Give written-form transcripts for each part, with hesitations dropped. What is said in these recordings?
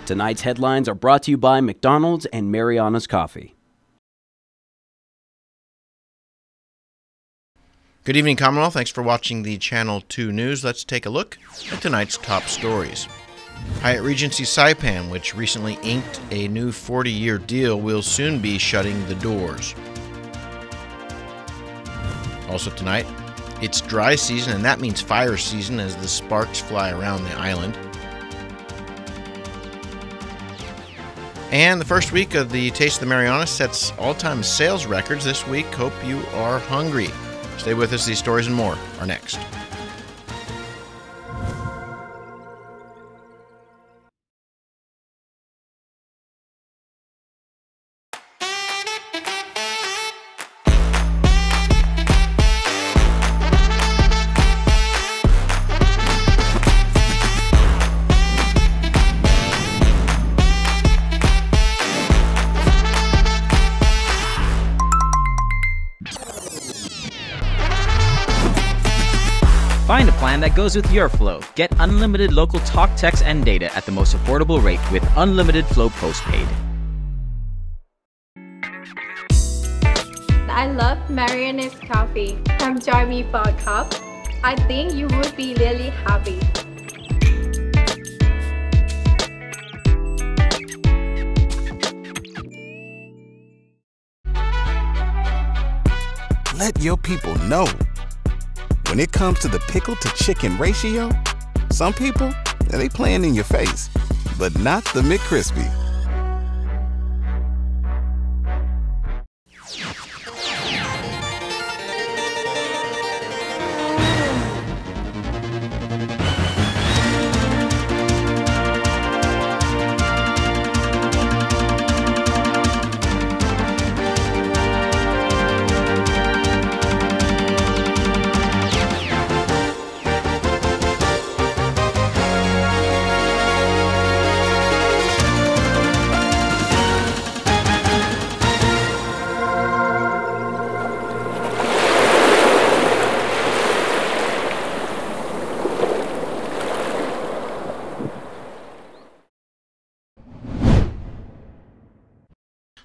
Tonight's headlines are brought to you by McDonald's and Mariana's Coffee. Good evening, Commonwealth. Thanks for watching the Channel 2 News. Let's take a look at tonight's top stories. Hyatt Regency Saipan, which recently inked a new 40-year deal, will soon be shutting the doors. Also tonight, it's dry season, and that means fire season as the sparks fly around the island. And the first week of the Taste of the Marianas sets all-time sales records this week. Hope you are hungry. Stay with us. These stories and more are next. Find a plan that goes with your flow. Get unlimited local talk, text, and data at the most affordable rate with Unlimited Flow Postpaid. I love Mariana's Coffee. Come join me for a cup. I think you would be really happy. Let your people know. When it comes to the pickle to chicken ratio, some people, they playing in your face, but not the McCrispy.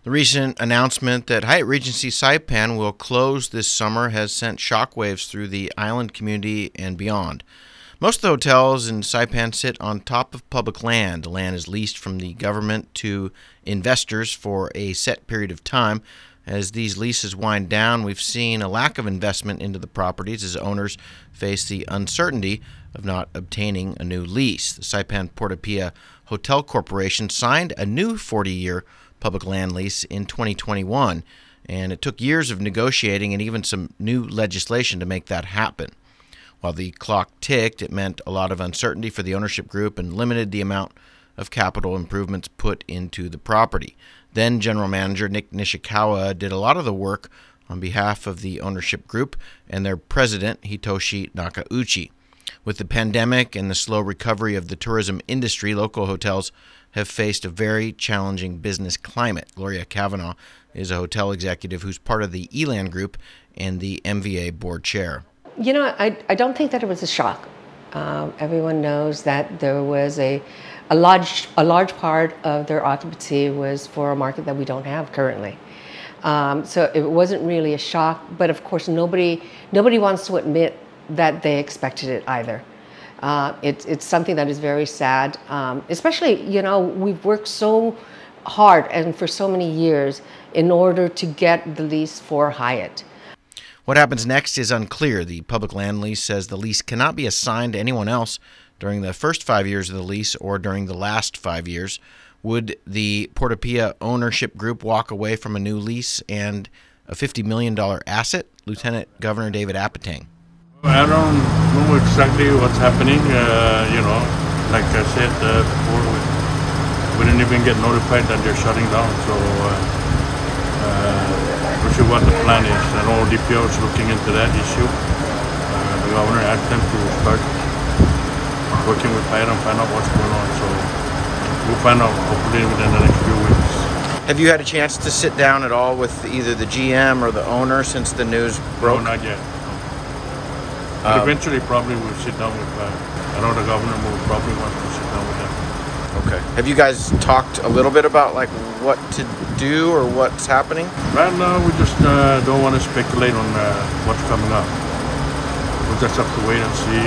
The recent announcement that Hyatt Regency Saipan will close this summer has sent shockwaves through the island community and beyond. Most of the hotels in Saipan sit on top of public land. The land is leased from the government to investors for a set period of time. As these leases wind down, we've seen a lack of investment into the properties as owners face the uncertainty of not obtaining a new lease. The Saipan Portapia Hotel Corporation signed a new 40-year public land lease in 2021, and it took years of negotiating and even some new legislation to make that happen. While the clock ticked, it meant a lot of uncertainty for the ownership group and limited the amount of capital improvements put into the property. Then General Manager Nick Nishikawa did a lot of the work on behalf of the ownership group and their president, Hitoshi Nakauchi. With the pandemic and the slow recovery of the tourism industry, local hotels have faced a very challenging business climate. Gloria Kavanaugh is a hotel executive who's part of the Elan Group and the MVA board chair. You know, I don't think that it was a shock. Everyone knows that there was a large part of their occupancy was for a market that we don't have currently. So it wasn't really a shock, but of course nobody wants to admit that they expected it either. It's something that is very sad, especially, you know, we've worked so hard and for so many years in order to get the lease for Hyatt. What happens next is unclear. The public land lease says the lease cannot be assigned to anyone else during the first 5 years of the lease or during the last 5 years. Would the Portapia ownership group walk away from a new lease and a $50 million asset? Lieutenant Governor David Apateng. I don't know exactly what's happening. You know, like I said before, we didn't even get notified that they're shutting down. So we'll see what the plan is. I know DPO is looking into that issue. The governor asked them to start working with Hyatt and find out what's going on. So we'll find out hopefully within the next few weeks. Have you had a chance to sit down at all with either the GM or the owner since the news broke? No, not yet. But eventually probably we'll sit down with, I know the governor will probably want to sit down with them. Okay. Have you guys talked a little bit about like what to do or what's happening? Right now, we just don't want to speculate on what's coming up. We just have to wait and see.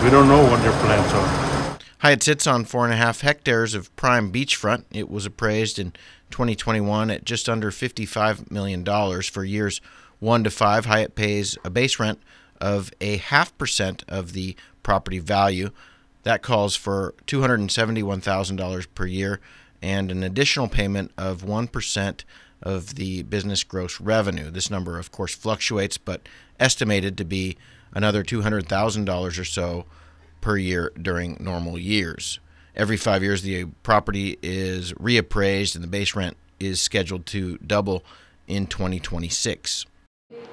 We don't know what their plans are. Hyatt sits on 4.5 hectares of prime beachfront. It was appraised in 2021 at just under $55 million. For years 1 to 5, Hyatt pays a base rent of 0.5% of the property value. That calls for $271,000 per year and an additional payment of 1% of the business gross revenue. This number, of course, fluctuates, but estimated to be another $200,000 or so per year during normal years. Every 5 years, the property is reappraised and the base rent is scheduled to double in 2026.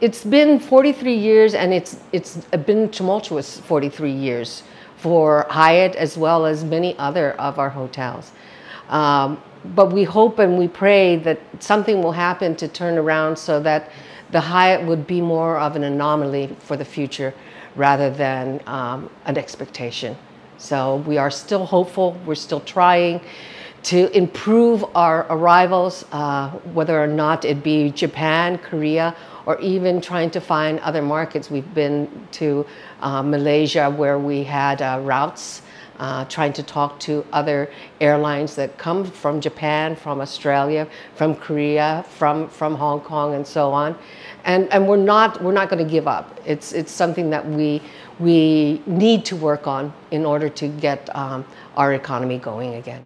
It's been 43 years, and it's been tumultuous 43 years for Hyatt as well as many other of our hotels. But we hope and we pray that something will happen to turn around so that the Hyatt would be more of an anomaly for the future rather than an expectation. So we are still hopeful. We're still trying to improve our arrivals, whether or not it be Japan, Korea, or even trying to find other markets. We've been to Malaysia, where we had routes, trying to talk to other airlines that come from Japan, from Australia, from Korea, from Hong Kong, and so on. And we're not going to give up. It's something that we need to work on in order to get our economy going again.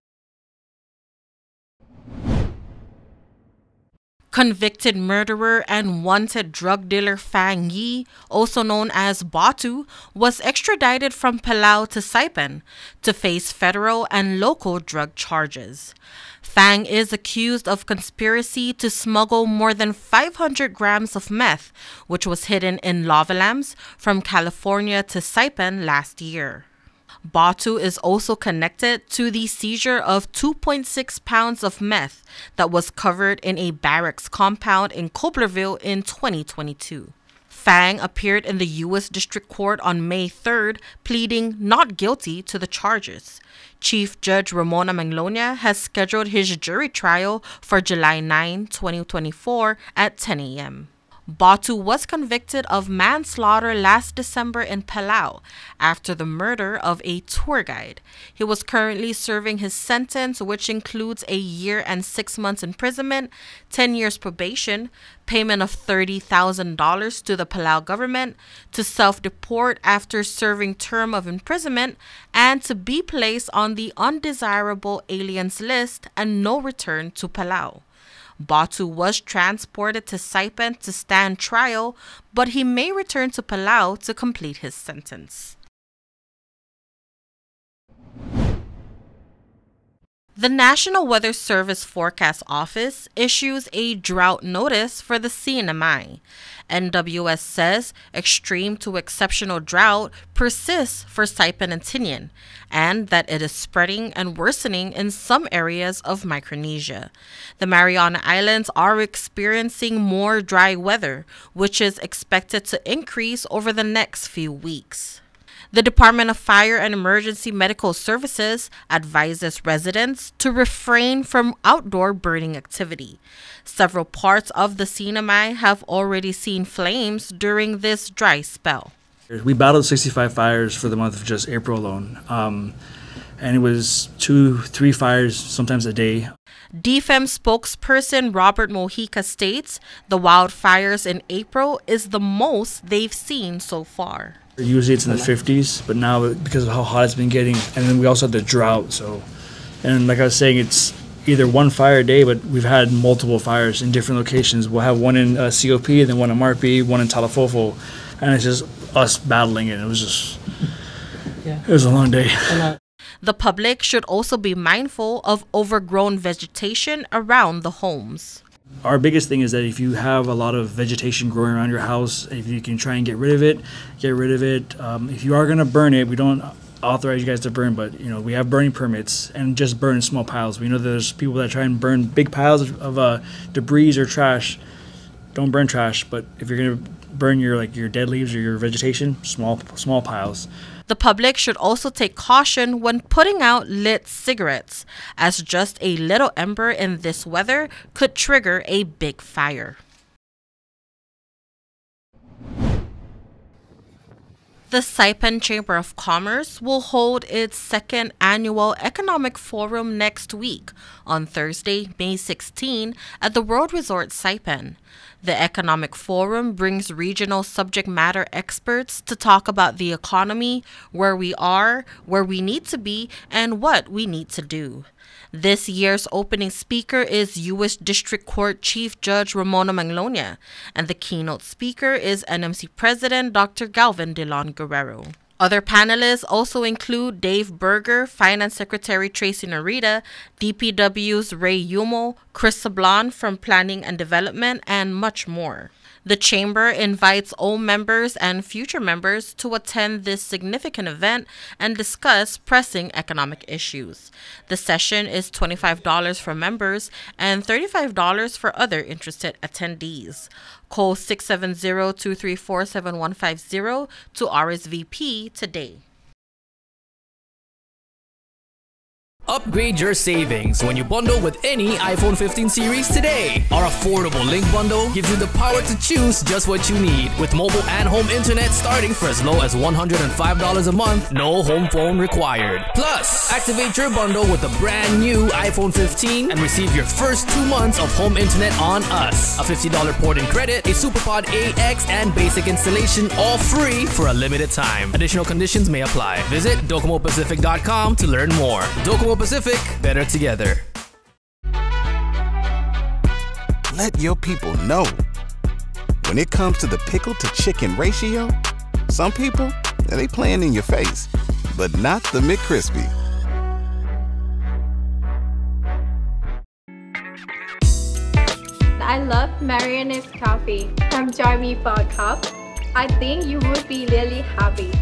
Convicted murderer and wanted drug dealer Fang Yi, also known as Batu, was extradited from Palau to Saipan to face federal and local drug charges. Fang is accused of conspiracy to smuggle more than 500 grams of meth, which was hidden in lava lamps, from California to Saipan last year. Batu is also connected to the seizure of 2.6 pounds of meth that was covered in a barracks compound in Coblerville in 2022. Fang appeared in the U.S. District Court on May 3rd, pleading not guilty to the charges. Chief Judge Ramona Manglonia has scheduled his jury trial for July 9, 2024 at 10 a.m. Batu was convicted of manslaughter last December in Palau after the murder of a tour guide. He was currently serving his sentence, which includes a year and 6 months imprisonment, 10 years probation, payment of $30,000 to the Palau government, to self-deport after serving term of imprisonment, and to be placed on the undesirable aliens list and no return to Palau. Batu was transported to Saipan to stand trial, but he may return to Palau to complete his sentence. The National Weather Service Forecast Office issues a drought notice for the CNMI. NWS says extreme to exceptional drought persists for Saipan and Tinian, and that it is spreading and worsening in some areas of Micronesia. The Mariana Islands are experiencing more dry weather, which is expected to increase over the next few weeks. The Department of Fire and Emergency Medical Services advises residents to refrain from outdoor burning activity. Several parts of the CNMI have already seen flames during this dry spell. We battled 65 fires for the month of just April alone, and it was 2-3 fires sometimes a day. DFEM spokesperson Robert Mojica states the wildfires in April is the most they've seen so far. Usually it's in the 50s, but now because of how hot it's been getting, and then we also had the drought. And like I was saying, it's either one fire a day, but we've had multiple fires in different locations. We'll have one in COP, then one in Marpi, one in Talafofo, and it's just us battling it. It was a long day. The public should also be mindful of overgrown vegetation around the homes. Our biggest thing is that if you have a lot of vegetation growing around your house, if you can try and get rid of it, get rid of it. If you are going to burn it, we don't authorize you guys to burn, but we have burning permits, and just burn in small piles. We know there's people that try and burn big piles of debris or trash. don't burn trash, but if you're going to burn your dead leaves or your vegetation, small piles. The public should also take caution when putting out lit cigarettes, as just a little ember in this weather could trigger a big fire. The Saipan Chamber of Commerce will hold its second annual Economic Forum next week on Thursday, May 16 at the World Resort Saipan. The Economic Forum brings regional subject matter experts to talk about the economy, where we are, where we need to be, and what we need to do. This year's opening speaker is U.S. District Court Chief Judge Ramona Manglonia, and the keynote speaker is NMC President Dr. Galvin Delon Guerrero. Other panelists also include Dave Berger, Finance Secretary Tracy Narita, DPW's Ray Yumo, Chris Sablon from Planning and Development, and much more. The Chamber invites old members and future members to attend this significant event and discuss pressing economic issues. The session is $25 for members and $35 for other interested attendees. Call 670-234-7150 to RSVP today. Upgrade your savings when you bundle with any iPhone 15 series today. Our affordable Link bundle gives you the power to choose just what you need, with mobile and home internet starting for as low as $105 a month, no home phone required. Plus, activate your bundle with a brand new iPhone 15 and receive your first 2 months of home internet on us. A $50 port-in credit, a SuperPod AX, and basic installation, all free for a limited time. Additional conditions may apply. Visit DocomoPacific.com to learn more. Docomo Pacific, better together. Let your people know. When it comes to the pickle to chicken ratio, some people, they playing in your face, but not the McCrispy. I love Marianne's coffee from Join Me for a Cup. I think you would be really happy.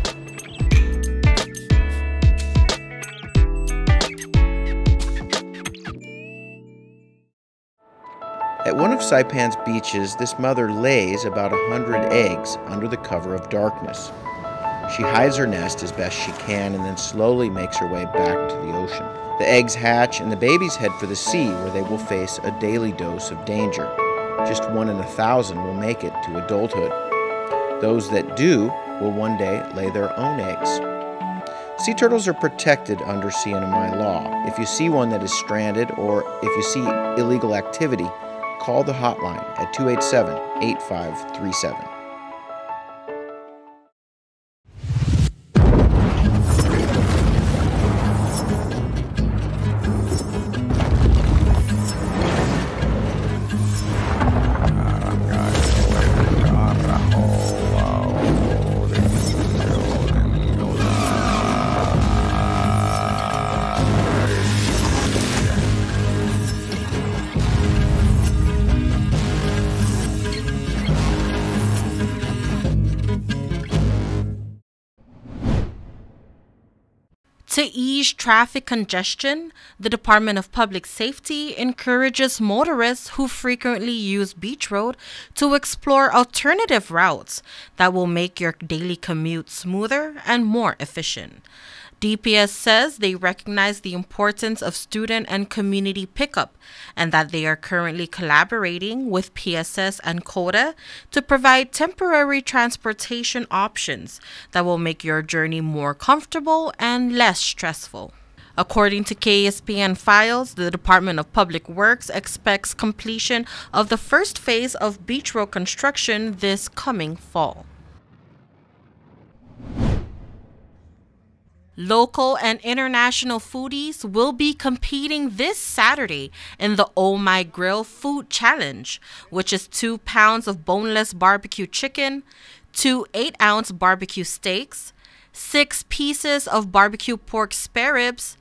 At one of Saipan's beaches, this mother lays about 100 eggs under the cover of darkness. She hides her nest as best she can and then slowly makes her way back to the ocean. The eggs hatch and the babies head for the sea, where they will face a daily dose of danger. Just 1 in 1,000 will make it to adulthood. Those that do will one day lay their own eggs. Sea turtles are protected under CNMI law. If you see one that is stranded or if you see illegal activity, call the hotline at 287-8537. To ease traffic congestion, the Department of Public Safety encourages motorists who frequently use Beach Road to explore alternative routes that will make your daily commute smoother and more efficient. DPS says they recognize the importance of student and community pickup and that they are currently collaborating with PSS and CODA to provide temporary transportation options that will make your journey more comfortable and less stressful. According to KSPN files, the Department of Public Works expects completion of the first phase of Beach Road construction this coming fall. Local and international foodies will be competing this Saturday in the Oh My Grill Food Challenge, which is 2 pounds of boneless barbecue chicken, 2 8-ounce barbecue steaks, 6 pieces of barbecue pork spare ribs,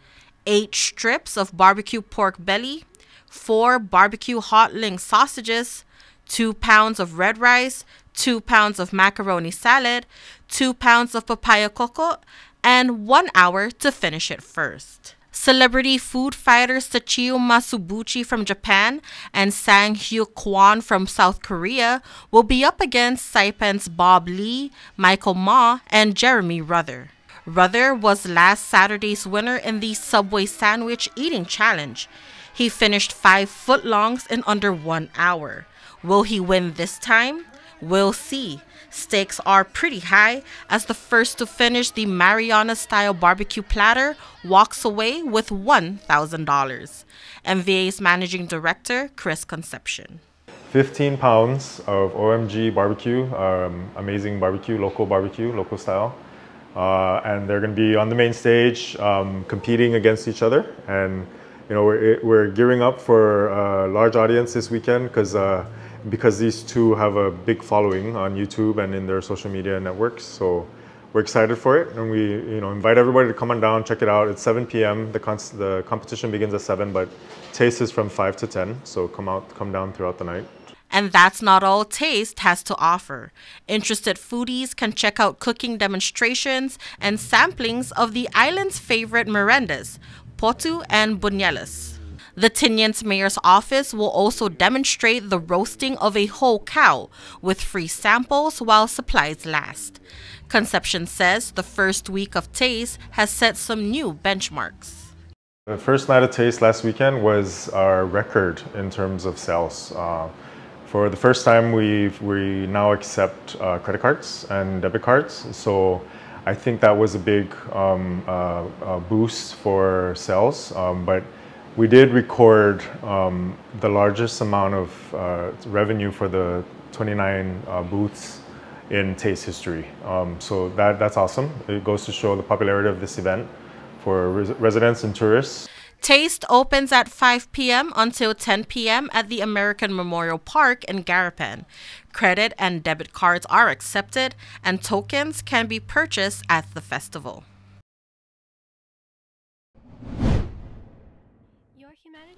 8 strips of barbecue pork belly, 4 barbecue hot link sausages, 2 pounds of red rice, 2 pounds of macaroni salad, 2 pounds of papaya coco, and 1 hour to finish it first. Celebrity food fighters Tachio Masubuchi from Japan and Sang Hyo Kwon from South Korea will be up against Saipan's Bob Lee, Michael Ma, and Jeremy Ruther. Ruther was last Saturday's winner in the Subway Sandwich Eating Challenge. He finished 5 footlongs in under 1 hour. Will he win this time? We'll see. Stakes are pretty high as the first to finish the Mariana-style barbecue platter walks away with $1,000. MVA's Managing Director, Chris Concepcion. 15 pounds of OMG barbecue, amazing barbecue, local style. And they're going to be on the main stage competing against each other. And you know, we're gearing up for a large audience this weekend because these two have a big following on YouTube and in their social media networks. So we're excited for it, and we invite everybody to come on down, check it out. It's 7 p.m. The competition begins at 7, but taste is from 5 to 10. So come down throughout the night. And that's not all Taste has to offer. Interested foodies can check out cooking demonstrations and samplings of the island's favorite merendas, potu and buñuelos. The Tinian's mayor's office will also demonstrate the roasting of a whole cow with free samples while supplies last. Concepcion says the first week of Taste has set some new benchmarks. The first night of Taste last weekend was our record in terms of sales. For the first time, we now accept credit cards and debit cards. So I think that was a big boost for sales. But we did record the largest amount of revenue for the 29 booths in Taste history. So that's awesome. It goes to show the popularity of this event for residents and tourists. Taste opens at 5 p.m. until 10 p.m. at the American Memorial Park in Garapan. Credit and debit cards are accepted, and tokens can be purchased at the festival.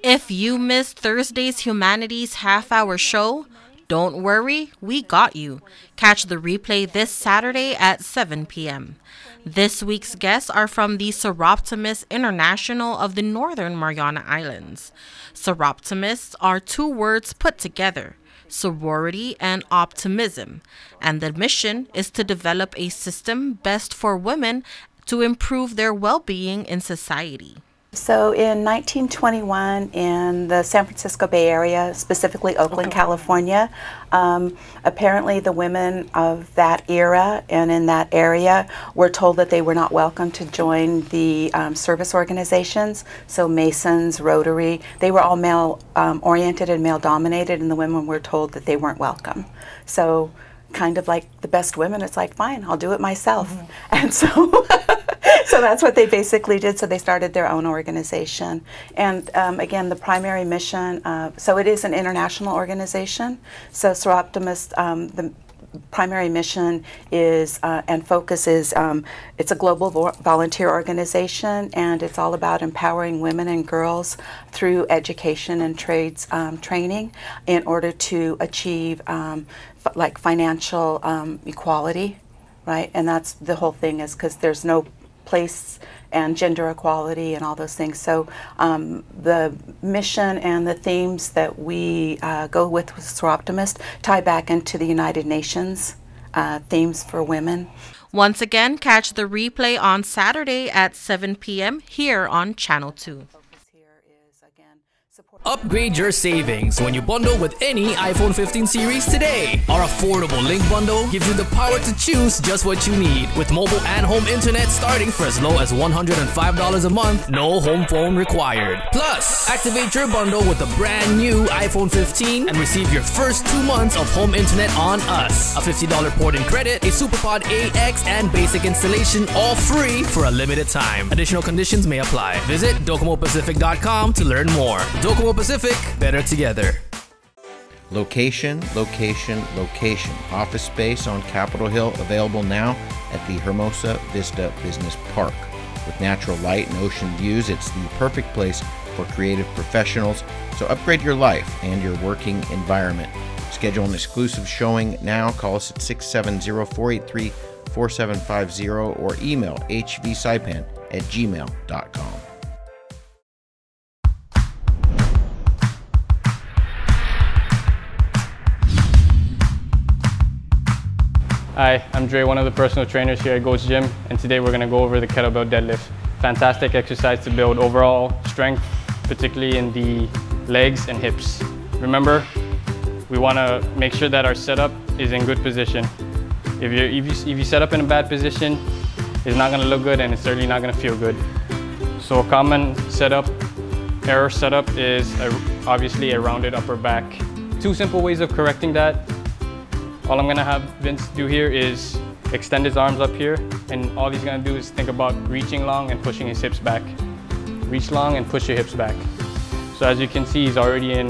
If you missed Thursday's Humanities half-hour show, don't worry, we got you. Catch the replay this Saturday at 7 p.m. This week's guests are from the Soroptimist International of the Northern Mariana Islands. Soroptimists are 2 words put together, sorority and optimism, and the mission is to develop a system best for women to improve their well-being in society. So in 1921 in the San Francisco Bay Area, specifically Oakland, California, apparently the women of that era and in that area were told that they were not welcome to join the service organizations. So Masons, Rotary, they were all male oriented and male dominated, and the women were told that they weren't welcome. So kind of like the best women, it's like, fine, I'll do it myself. And so so that's what they basically did. So they started their own organization. And again, the primary mission, so it is an international organization. So Soroptimist, the primary mission is and focus is, it's a global volunteer organization, and it's all about empowering women and girls through education and trades training in order to achieve like financial equality, right? And that's the whole thing, is because there's no place and gender equality and all those things. So the mission and the themes that we go with Soroptimist tie back into the United Nations themes for women. Once again, catch the replay on Saturday at 7 p.m. here on Channel 2. Upgrade your savings when you bundle with any iPhone 15 series today. Our affordable Link Bundle gives you the power to choose just what you need, with mobile and home internet starting for as low as $105 a month, no home phone required. Plus, activate your bundle with a brand new iPhone 15 and receive your first 2 months of home internet on us. A $50 port-in credit, a SuperPod AX, and basic installation, all free for a limited time. Additional conditions may apply. Visit DocomoPacific.com to learn more. Docomo Pacific, better together. Location, location, location. Office space on Capitol Hill available now at the Hermosa Vista Business Park. With natural light and ocean views, it's the perfect place for creative professionals. So upgrade your life and your working environment. Schedule an exclusive showing now. Call us at 670-483-4750 or email hvsaipan@gmail.com. Hi, I'm Dre, one of the personal trainers here at Goats Gym, and today we're going to go over the kettlebell deadlift. Fantastic exercise to build overall strength, particularly in the legs and hips. Remember, we want to make sure that our setup is in good position. If you set up in a bad position, it's not going to look good and it's certainly not going to feel good. So a common error setup is obviously a rounded upper back. 2 simple ways of correcting that. All I'm gonna have Vince do here is extend his arms up here, and all he's gonna do is think about reaching long and pushing his hips back. Reach long and push your hips back. So as you can see, he's already in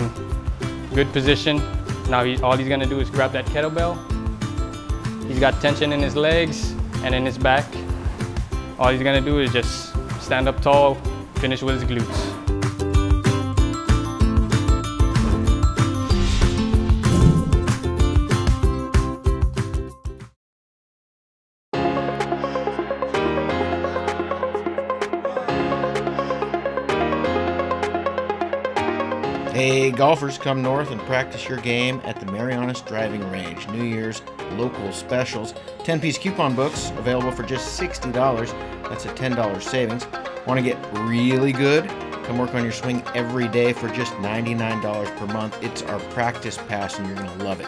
good position. Now all he's gonna do is grab that kettlebell. He's got tension in his legs and in his back. All he's gonna do is just stand up tall, finish with his glutes. Hey golfers, come north and practice your game at the Marianas Driving Range. New Year's local specials. 10-piece coupon books available for just $60. That's a $10 savings. Want to get really good? Come work on your swing every day for just $99 per month. It's our practice pass and you're going to love it.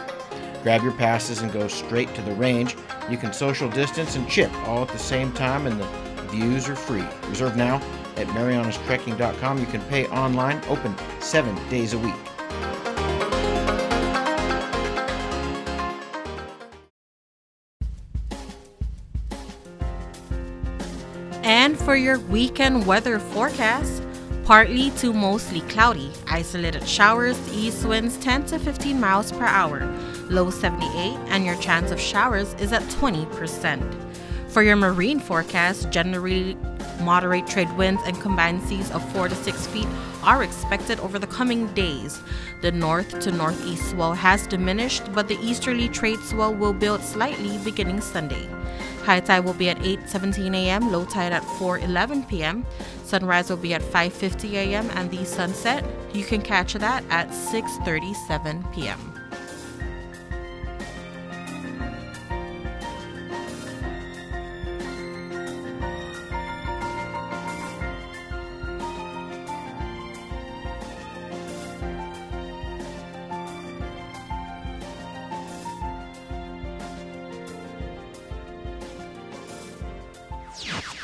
Grab your passes and go straight to the range. You can social distance and chip all at the same time, and the views are free. Reserve now at marianastrekking.com. You can pay online, open 7 days a week. And for your weekend weather forecast, partly to mostly cloudy, isolated showers, east winds 10 to 15 miles per hour, low 78, and your chance of showers is at 20%. For your marine forecast, generally moderate trade winds and combined seas of 4 to 6 feet are expected over the coming days. The north to northeast swell has diminished, but the easterly trade swell will build slightly beginning Sunday. High tide will be at 8:17 a.m., low tide at 4:11 p.m. Sunrise will be at 5:50 a.m. and the sunset, you can catch that at 6:37 p.m. Yeah.